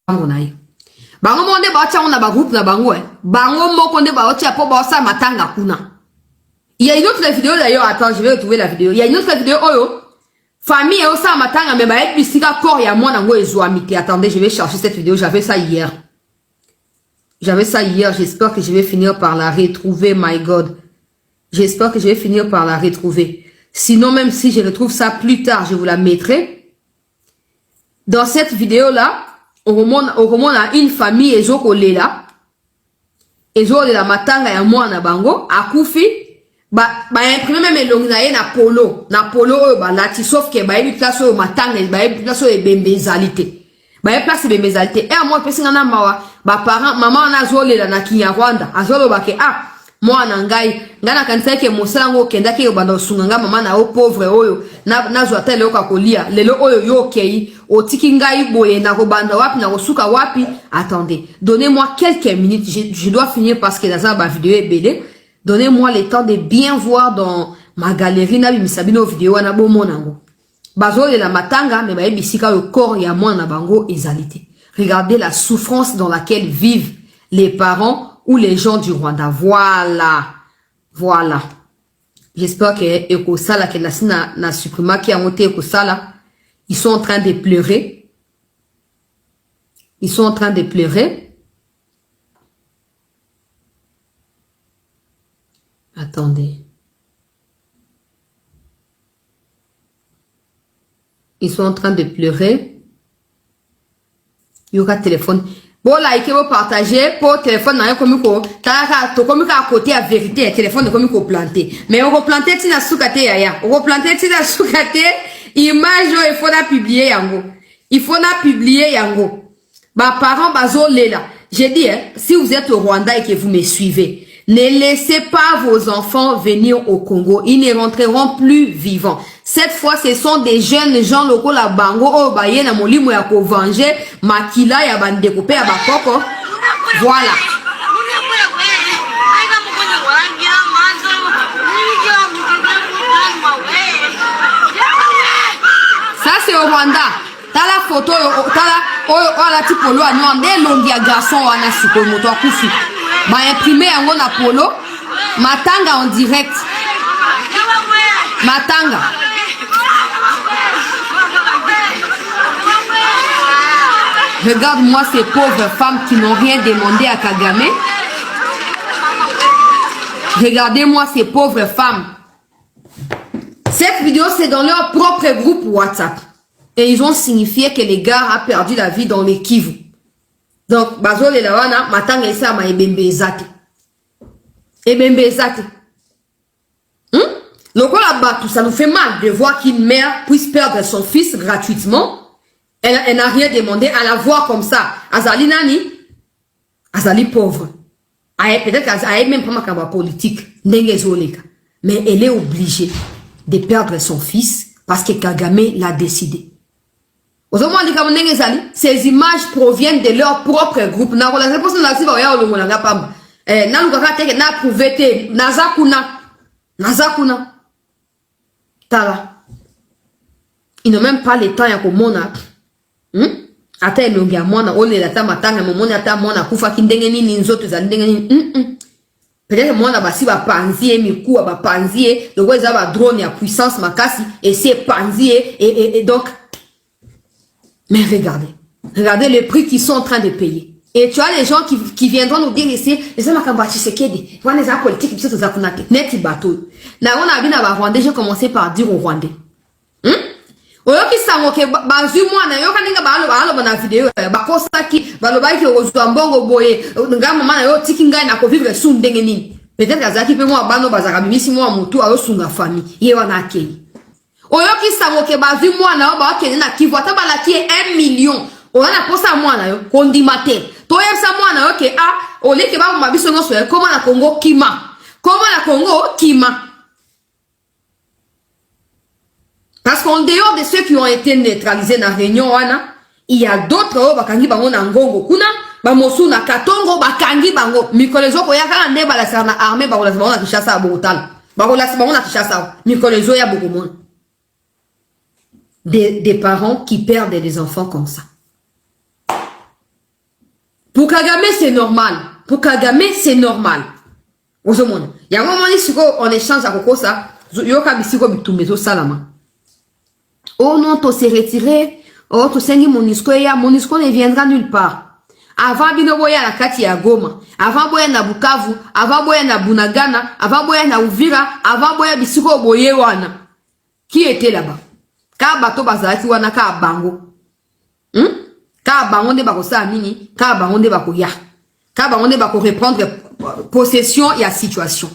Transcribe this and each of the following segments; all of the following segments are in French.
naye. Bango monde ba tia on na ba groupe na bango bango moko nde ba tia po ba sa matanga kuna. Il y a une autre vidéo d'ailleurs, attends, je vais retrouver la vidéo. Il y a une autre vidéo famille et ça matanga mais ba et bisika corps ya moi nango ezwamite. Attendez, je vais chercher cette vidéo, j'avais ça hier. J'espère que je vais finir par la retrouver, my God. J'espère que je vais finir par la retrouver. Sinon, même si je retrouve ça plus tard, je vous la mettrai. Dans cette vidéo-là, on remonte à une famille, ezoko lela. Ezoko de la matanga ya mwana bango, akufi, imprime même elongi na ye na polo, lati, sauf que ba yebi place o matanga, ba yebi place o ebembezalité. Ba yebi place ebembezalité. Et à moi, pesinga na mawa, parents, maman na zo lela na Kinyarwanda, azolo bake, mwana ngai ngana kanisa ke mosala ngo kenda ke banda sunga mama na o pauvre oyo na zo atele oka kolia lelo oyo yo kei otiki ngai boye na ko banda wapi na kosuka wapi. Attendez, donnez-moi quelques minutes, je dois finir parce que dans ma vidéo est belle. Donnez-moi le temps de bien voir dans ma galerie na bimisabino vidéo na bo monango bazo de la matanga mais ba bisika le corps ya mwana bango ezalité. Regardez la souffrance dans laquelle vivent les parents ou les gens du Rwanda. Voilà. J'espère que Ekosala, que na supprimé qui a monté Ekosala, ils sont en train de pleurer. Attendez. Ils sont en train de pleurer. Il y aura téléphone. Bon, like, vous partagez, pour téléphone, comme à côté à vérité, téléphone, comme vous planter. Mais on va planter, tina soukate, yaya. On va planter, tina soukate, image, il faut la publier, yango. Parents, bazo, lela. J'ai dit, si vous êtes au Rwanda et que vous me suivez, ne laissez pas vos enfants venir au Congo. Ils ne rentreront plus vivants. Cette fois, ce sont des jeunes gens locaux la bango oh baye na molimo ya ko venger makila ya bandekopé ya bakoko. Voilà. Ça c'est au Rwanda. T'as la photo, t'as la type polo à nous des longues ya garçon wana siko moto akufi. Ba imprimé yango na polo, matanga en direct. Matanga. Regarde-moi ces pauvres femmes qui n'ont rien demandé à Kagame. Regardez-moi ces pauvres femmes. Cette vidéo, c'est dans leur propre groupe WhatsApp. Et ils ont signifié que les gars a perdu la vie dans les Kivu. Donc, bazo le lawana, matanga isa ma ebembe ezate. Lokola batu, ça nous fait mal de voir qu'une mère puisse perdre son fils gratuitement. Elle n'a rien demandé à la voir comme ça. Azali nani? Azali pauvre. Peut-être qu'elle même pas ma politique. Mais elle est obligée de perdre son fils parce que Kagame l'a décidé. Ces images proviennent de leur propre groupe. Ils n'ont même pas le temps ya komona. Ata elongi ya mwana ole la matanga momoni ata mwana kufa kindenge nini nzoto za ndenge nini. Peut-être mwana basi ba panzie mikuwa ba panzie le weza ba drone ya puissance makasi et c'est panzie et donc mais regardez le prix qu'ils sont en train de payer. Et tu as les gens qui viendront nous dire ici les amakambati sekedi wana za politique biso za kunake neti bateau. Na on a bien ba Rwandais, j'ai commencé par dire aux Rwandais. Oyoki sangoke bazu mwana yoka ninga balo na video bakosa ki balobaki ozwa mbongo boye nga mama na yo tiki ngai na ko vivre sous ndenge nini peut-être azaki pe moi bano bazaka bimisi moi mutu ayo sunga famille ye wana akei oyoki sangoke bazu mwana yo ba okene na Kivu ata balaki 1 million ona posa mwana yo kondimate to yebisa mwana yo ke oleke ba mabiso no so comment na Congo kima. Parce qu'en dehors de ceux qui ont été neutralisés dans la réunion, il y a d'autres bakangi bango na ngongo kuna ba mosu na katongo bakangi bango mikolezo ko yaka nde bala sana armée ba la bango na Kinshasa botal ba la bango na Kinshasa mikolezo ya beaucoup monde des parents qui perdent des enfants comme ça. Pour Kagame, c'est normal. Pour Kagame, c'est normal. Aux hommes. Il y a un moment où on échange à Koko ça. Yoka bisiko bitumbezo salama. Oh non, to s'est retiré. Oh, to sengi Monisco ya. Monisco ne viendra nulle part. Avant bino boya na kati ya Goma. Avant boya na Bukavu. Avant boya na Bunagana. Avant boya na Uvira. Avant boya bisiko boye wana. Qui était là-bas? Ka bato bazalaki wana ka bango. Ka bango nde bako sa nini? Ka bango nde bako ya. Ka bango nde bako reprendre possession ya situation.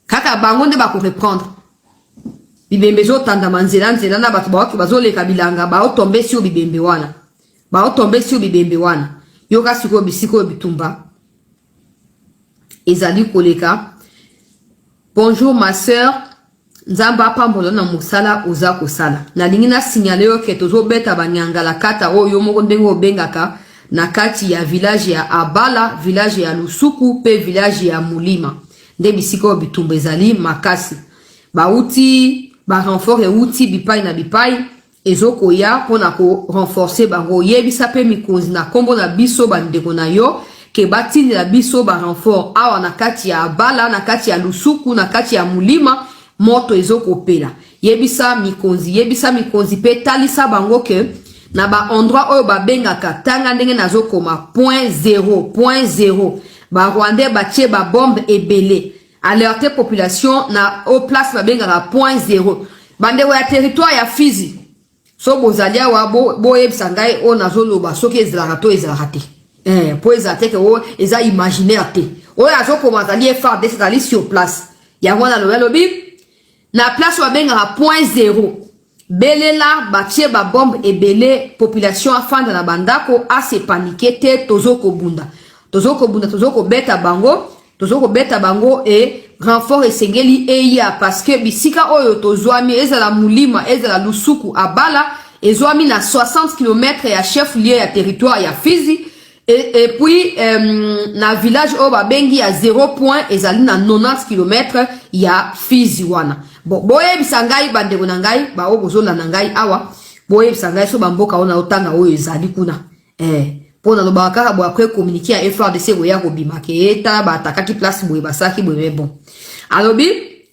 Kaka bango nde bako reprendre. Bibembe zo tanda manzela nzela na bato bako bazo leka bilanga ba o tomber sur bibembe wana. Ba o tomber sur bibembe wana. Yoka siko bisiko bitumba. Ezali koleka. Bonjour ma sœur. Nzamba pambolo na musala oza kosala. Na lingi na signale yo ke tozo beta banyanga la kata oyo moko ndenge obengaka na kati ya village ya Abala, village ya Lusuku, pe village ya Mulima. Nde bisiko bitumba ezali makasi. Bauti ba renfort e uti bipai na bipai ezoko ya pona ko renforcer bango yebisa pe mikonzi na kombo na biso bandeko na yo ke batini la biso ba renfort awa na kati ya Abala, na kati ya Lusuku, na kati ya Mulima. Moto ezoko pela. Yebisa mikonzi pe talisa bango ke na ba endroit oyo ba bengaka tanga ndenge nazokoma point zéro. Ba Rwandais batie ba bombe ebele. Alerter population na au place ba bengaka point zéro. Bande ya territoire ya Fizi. So bozalia wa bo yebisa ngai o nazoloba soki ezalaka to ezalaka te. Po ezate ke o eza imaginaire te. O azokoma zali FARDC zali sur place. Ya wana lobi na place wa benga point zéro. Belela batie ba bombe ebele population afanda na bandako a se paniquer te tozoko bunda. Tozoko beta bango et renfort esengeli eya parce que bisika oyo tozwami ezala Mulima ezala Lusuku Abala ezwami na 60 km ya chef lieu ya territoire ya Fizi et puis na village oyo babengi ya 0 point ezali na 90 km ya Fizi wana. Bon, boye bisangai bandeko na ngai ba obozola na ngai awa boye bisangai so bamboka ona otanga oyo ezali kuna pona lo bakaka bo akwe communiquer FARDC boya ko bimake eta ba atakaki place boye basaki boye bon alobi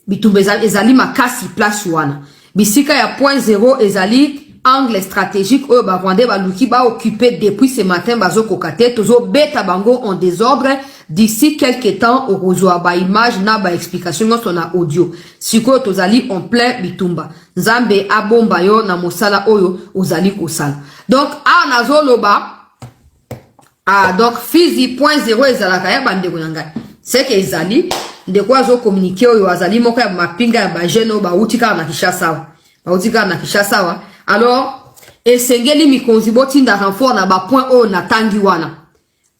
bitumba ezali makasi place wana bisika ya point zéro ezali angle stratégique oyo ba Rwandais ba luki ba occupé depuis ce matin bazo kokate tozo beta bango en désordre. D'ici quelques temps, au rejoa ba image na ba explication sur na audio. Siko tozali en plein bitumba. Nzambe abomba yo na mosala oyo ozali kosala. Donc a nazoloba donc Fizi point zéro ezalaka ya bandeko nanga. C'est que ezali ndeko azo communiquer oyo azali moko ya mapinga ya ba jeune ba utika na Kinshasa. Ba utika na Kinshasa. Alors esengeli mikonzi botinda renfort na ba point oyo na tangi wana.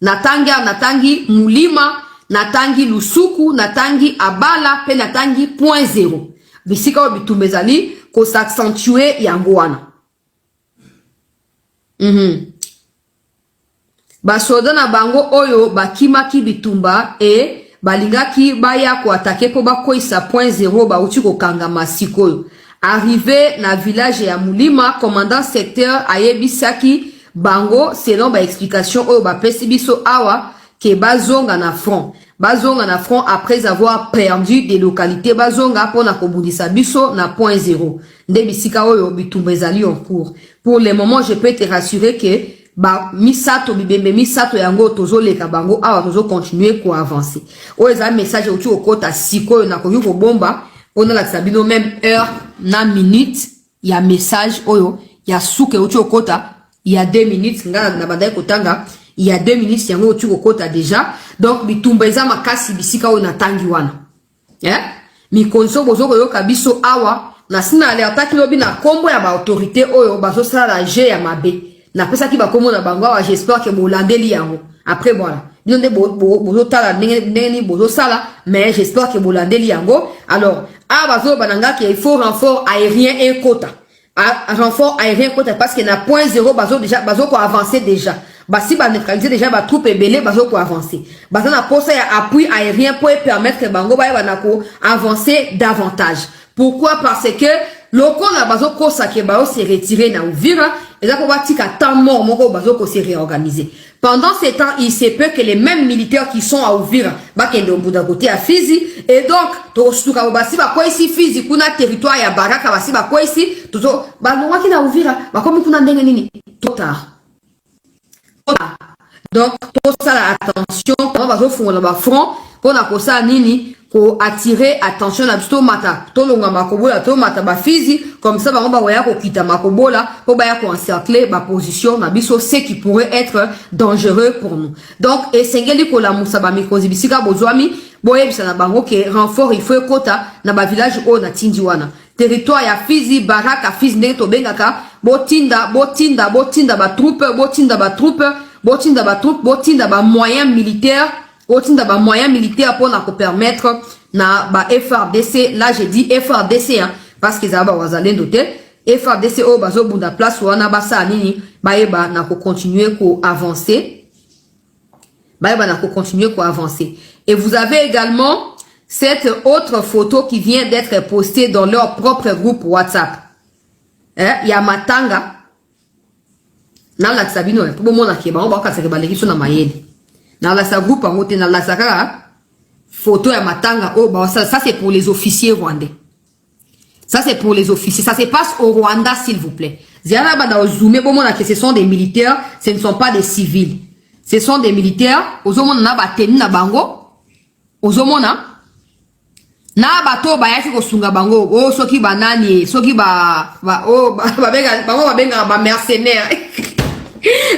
Natangi Mulima, natangi Lusuku, natangi Abala, pe natangi point zéro. Bisika o bitumbezali ko s'accentuer yango wana. Basoda na bango oyo bakimaki bitumba balingaki baya ko atake po bakoisa point zéro ba uti ko kangama sikoyo. Arrivé na village ya Mulima, commandant secteur ayebisaki bango selon ba explication oyo ba pesi biso awa ke bazonga na front après avoir perdu des localités bazonga pona kobundisa biso na point zéro nde bisika oyo bitumba ezali en cours. Pour le moment je peux te rassurer que ba misato bibembe misato yango tozoleka bango awa tozo continuer ko avancer. Oyo eza message uti okota sikoyo na koyo ko bomba pona la sabino même heure na minute ya message oyo ya suke uti okota. Il y a 2 minutes, il y a 2 minutes, il y a un kota déjà. Donc, bitumbeza makasi bisika o natangi wana. Mi konso bozo koyo kabiso awa. Na sina alerta kilobi na kombo ya ba autorité oyo bazo sala la G ya mabe. Na pesa ki ba kombo na bango awa, j'espère que bolandeli yango. Après voilà. Bionde bozo tala neni bozo sala, mais j'espère que bolandeli yango. Alors, bazo bananga qu'il faut renfort aérien et quota. Renfort aérien parce qu'il y a point zéro bazo déjà bazo pour avancer déjà basi ba neutraliser déjà ba troupe belé bazo pour avancer bazo na posa ya appui aérien pour permettre bango ba na ko avancer davantage. Pourquoi? Parce que loko na bazo ko sakeba se retirer na Uvira et là pour batika temps mort moko bazo ko se réorganiser. Pendant ces temps, il se peut que les mêmes militaires qui sont à Uvira bakende au bout d'un côté à Fizi et donc to suka basi ba ko ici Fizi kuna territoire ya Baraka basi ba ko ici toto ba no waki na Uvira ba comme kuna ndenge nini trop tard. Donc tout ça la attention comment bazo fungola ba front pour na kosa nini pour attirer attention na biso mata to longa makobola to mata ba Fizi comme ça ba waya ko kita makobola pour ba ya ko encercler ba position na biso ce qui pourrait être dangereux pour nous. Donc esengeli ko la musa ba mikozi bisika bozwami boye bisa na bango ke renfort il faut kota na ba village o na tindi wana territoire ya Fizi Baraka Fizi ndenge to bengaka botinda ba troupe botinda ba moyens militaires botinda ba moyens militaires pour na ko permettre na ba FRDC. Là j'ai dit FRDC hein, parce que ça va wazalendo te FRDC o bazo bunda place wana basa nini baeba na ko continuer ko avancer et vous avez également cette autre photo qui vient d'être postée dans leur propre groupe WhatsApp. Ya matanga na la sabino pour mona ke ba ka se ba lekiso na mayedi na la sa groupe ngote na la saka photo ya matanga oh bah ça c'est pour les officiers rwandais. Ça c'est pour les officiers, ça se passe au Rwanda s'il vous plaît. Ziana ba na zoomer bon mona que ce sont des militaires, ce ne sont pas des civils. Ce sont des militaires, ozomona na ba teni na bango. Ozomona na bato bayaki kosunga bango oh soki banani soki ba benga ba mercenaires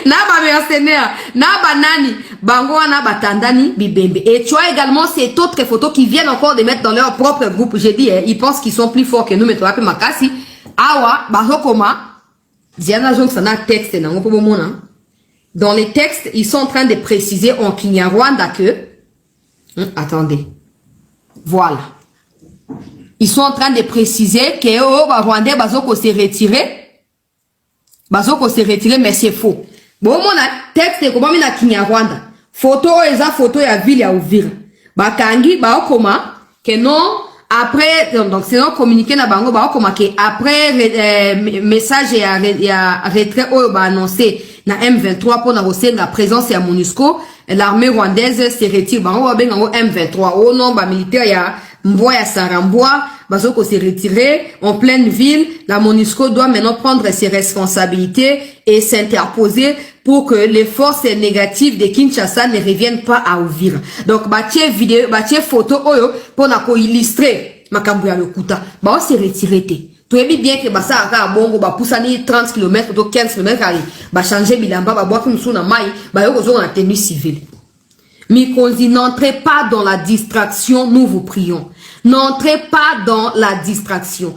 na ba mercenaires na banani bango wana batandani bibembe. Et tu as également cette autre photo qui viennent encore de mettre dans leur propre groupe. J'ai dit ils pensent qu'ils sont plus forts que nous mais toi peu makasi awa bazokoma diana zonk sana texte na ngopo mona. Dans les textes ils sont en train de préciser en Kinyarwanda que attendez voilà. Ils sont en train de préciser que oh Rwandais bazoko se retirer mais c'est faux. Bon mon texte comme na Kinyarwanda photo eza photo ya ville ya Uvira bakangi baokoma que non après donc c'est non communiqué na bango baokoma que après message ya retrait oyo ba annoncé na M23 pour na la présence ya MONUSCO l'armée rwandaise se retire bango ba benga M23 au nom ba militaire ya Mboya ya Sarambwa bazoko se retirer en pleine ville. La MONUSCO doit maintenant prendre ses responsabilités et s'interposer pour que les forces négatives de Kinshasa ne reviennent pas à Uvira. Donc batie vidéo batie photo oyo pour na ko illustrer makambo ya lokuta ba se retirer te. Toyebi bien que basa aka bongo ba poussani 30 km ou 15 km ali ba changer bilamba ba boire musu na mai ba yo kozo na tenue civile. Mikonzi, n'entrez pas dans la distraction, nous vous prions. N'entrez pas dans la distraction.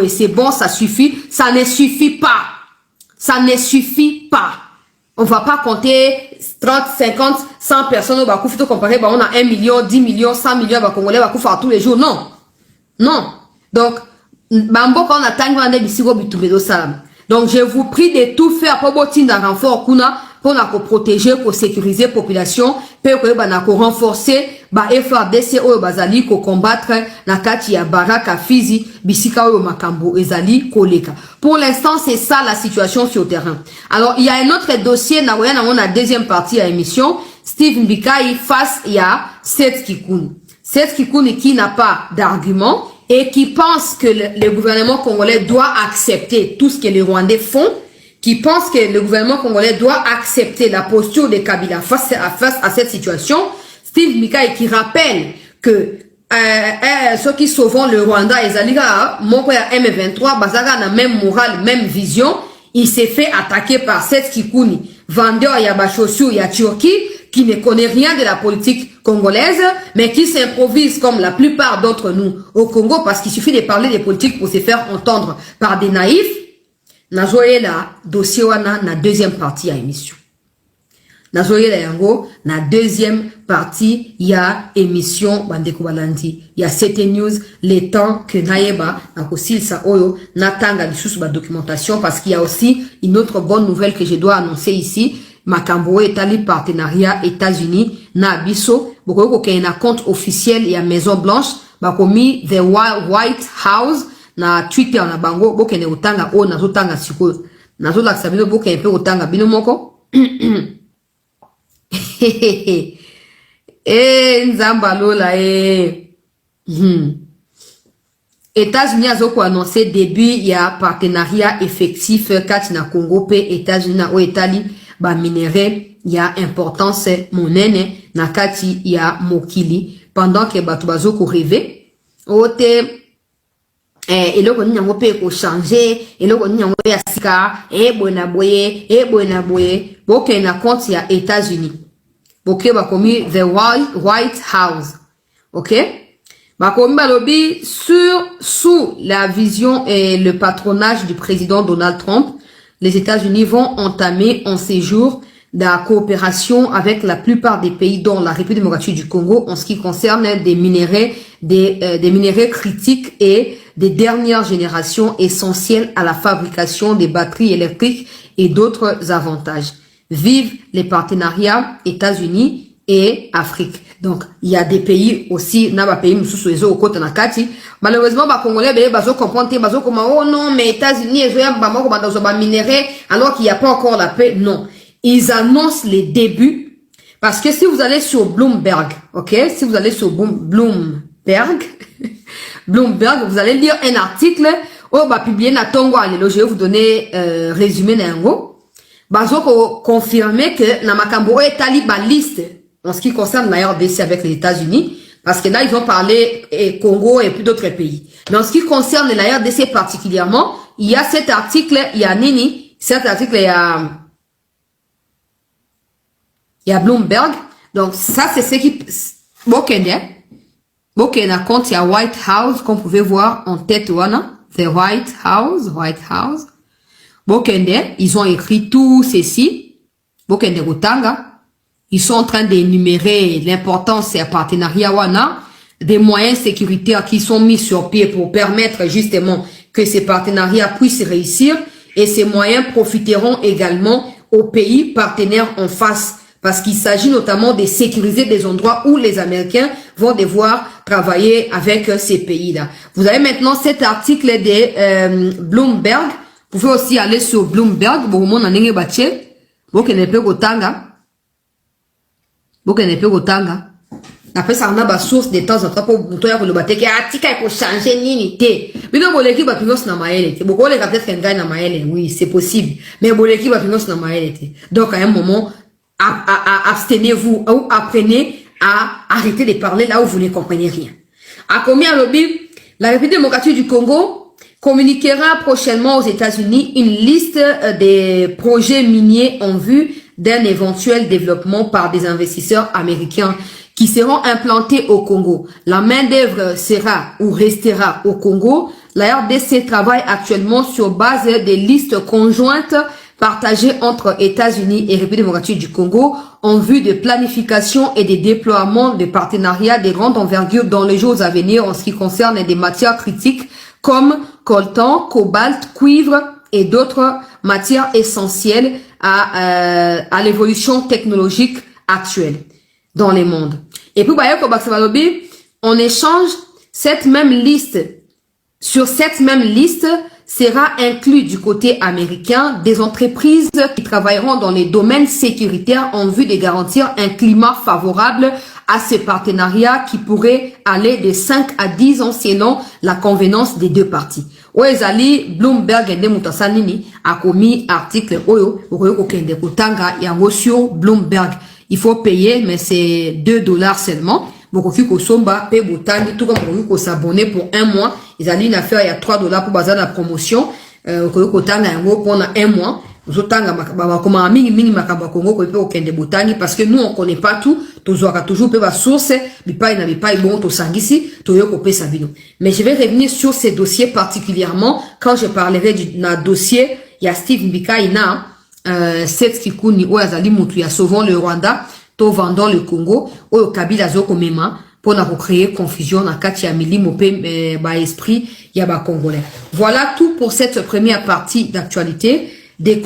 C'est bon, ça suffit. Ça ne suffit pas. Ça ne suffit pas. On va pas compter 30, 50, 100 personnes au Bakou. Faut comparer, on a 1 million, 10 millions, 100 millions, Congolais, Bakou faire tous les jours. Non. Non. Donc, Bambo, quand on a tango, on a des sirops, donc, je vous prie de tout faire pour botin d'un renfort kuna pour protéger, pour sécuriser la population, pour renforcer ba FRDC ou bazali ko combattre na kati ya Baraka Fizi bisika ou makambo ezali koleka. Pour l'instant, c'est ça la situation sur le terrain. Alors, il y a un autre dossier na on a deuxième partie à l'émission, Steve Mbikai face à Seth Kikuni. Seth Kikuni qui n'a pas d'argument et qui pense que le gouvernement congolais doit accepter tout ce que les Rwandais font, qui pense que le gouvernement congolais doit accepter la posture de Kabila face à cette situation. Steve Mbikai qui rappelle que ceux qui sauvent le Rwanda, Ezaliga, Moko ya M23, Bazaga na même morale, même vision, il s'est fait attaquer par Seth Kikuni, vendeur ya chaussures ya Turquie, qui ne connaît rien de la politique congolaise, mais qui s'improvise comme la plupart d'entre nous au Congo, parce qu'il suffit de parler des politiques pour se faire entendre par des naïfs. Nazoye la dossier wana na deuxième partie à émission. Nazoye la yango na deuxième partie ya émission bandeko balandi ya CT News les temps que naeba na kosilsa oyo natanga lisusu ba documentation parce qu'il y a aussi une autre bonne nouvelle que je dois annoncer ici. Makambo etali partenariat États-Unis na biso boko ko na compte officiel ya Maison Blanche bakomi the White House na Twitter na bango bokende utanga o na zotanga siko na zo laksa bino bokende pe utanga bino moko nzamba lola États-Unis a annoncé début ya partenariat effectif kati na Congo pe États-Unis na o Italie ba minerai ya importance monene na kati ya mokili pendant que batu bazoko rêver ote eloko nini yango pe ko changer eloko nini yango ya sika bona boye boke na compte ya États-Unis boke bakomi the White House, ok. Bakomi balobi sous la vision et le patronage du président Donald Trump, les États-Unis vont entamer un séjour de la coopération avec la plupart des pays, dont la République démocratique du Congo, en ce qui concerne des minéraux critiques et des dernières générations essentielles à la fabrication des batteries électriques et d'autres avantages. Vive les partenariats États-Unis et Afrique. Donc, il y a des pays aussi, n'a pays au côté na kati. Malheureusement, ba Congolais, bazo comprendre, bazo comme, oh non, mais États-Unis, minerais, alors qu'il n'y a pas encore la paix. Non. Ils annoncent les débuts. Parce que si vous allez sur Bloomberg, ok? Si vous allez sur Bloomberg, vous allez lire un article, publié na Tongo Alelo, je vais vous donner, résumé n'ango. Bazo confirmer que na makambo etali ba liste en ce qui concerne la RDC avec les États-Unis, parce que là, ils ont parlé Congo et plus d'autres pays. Mais en ce qui concerne la RDC particulièrement, il y a cet article, il y a Nini, cet article, il y a Bloomberg. Donc, ça, c'est ce qui... Bokende compte, il y a White House, comme vous pouvez voir en tête, wana, the White House. Bokende, ils ont écrit tout ceci. Bokende Rutanga. Ils sont en train d'énumérer l'importance et le partenariat wana, des moyens sécuritaires qui sont mis sur pied pour permettre justement que ces partenariats puissent réussir, et ces moyens profiteront également aux pays partenaires en face, parce qu'il s'agit notamment de sécuriser des endroits où les Américains vont devoir travailler avec ces pays-là. Vous avez maintenant cet article de Bloomberg. Vous pouvez aussi aller sur Bloomberg. Après ça, on a ba source de temps en temps pour montrer que le bateau qui a tika il faut changer nini té. Mais non, boleki ba pinos na maele té. Beaucoup les peut-être qu'un gars na maele, oui, c'est possible. Mais boleki ba pinos na maele té. Donc à un moment, abstenez-vous ou apprenez à arrêter de parler là où vous ne comprenez rien. À combien lobby, la République démocratique du Congo communiquera prochainement aux États-Unis une liste des projets miniers en vue d'un éventuel développement par des investisseurs américains qui seront implantés au Congo. La main-d'œuvre sera ou restera au Congo. La RDC travaille actuellement sur base des listes conjointes partagées entre États-Unis et République démocratique du Congo en vue de planification et de déploiement de partenariats de grande envergure dans les jours à venir en ce qui concerne des matières critiques comme coltan, cobalt, cuivre et d'autres matières essentielles à l'évolution technologique actuelle dans les mondes. Et puis, on échange cette même liste. Sur cette même liste sera inclus du côté américain des entreprises qui travailleront dans les domaines sécuritaires en vue de garantir un climat favorable à ce partenariat qui pourrait aller de 5 à 10 ans selon la convenance des deux parties. Oezali Bloomberg ende mutasanini a commis article oyo okoyo kokende kotanga yango sur Bloomberg. Il faut payer mais c'est $2 seulement. Bokoki kosomba pe botangi tout comme bokoki ko s'abonner pour un mois. Ils allaient une affaire il y a $3 pour bazar la promotion. Okoyo kotanga yango pendant un mois. Zotanga makaba koma mingi makaba Congo ko pe okende botangi parce que nous on connaît pas tout. Tozoaka toujours pe ba source bipai na bipai bon to sangisi to yo ko pe sabino. Mais je vais revenir sur ces dossiers particulièrement quand je parlerai du dossier il y a Steve Mbika ina cette kikuni o azali mutu ya sauvant le Rwanda to vendant le Congo o Kabila zoko mema pour créer confusion na kati ya milimo pe ba esprit ya ba congolais. Voilà tout pour cette première partie d'actualité des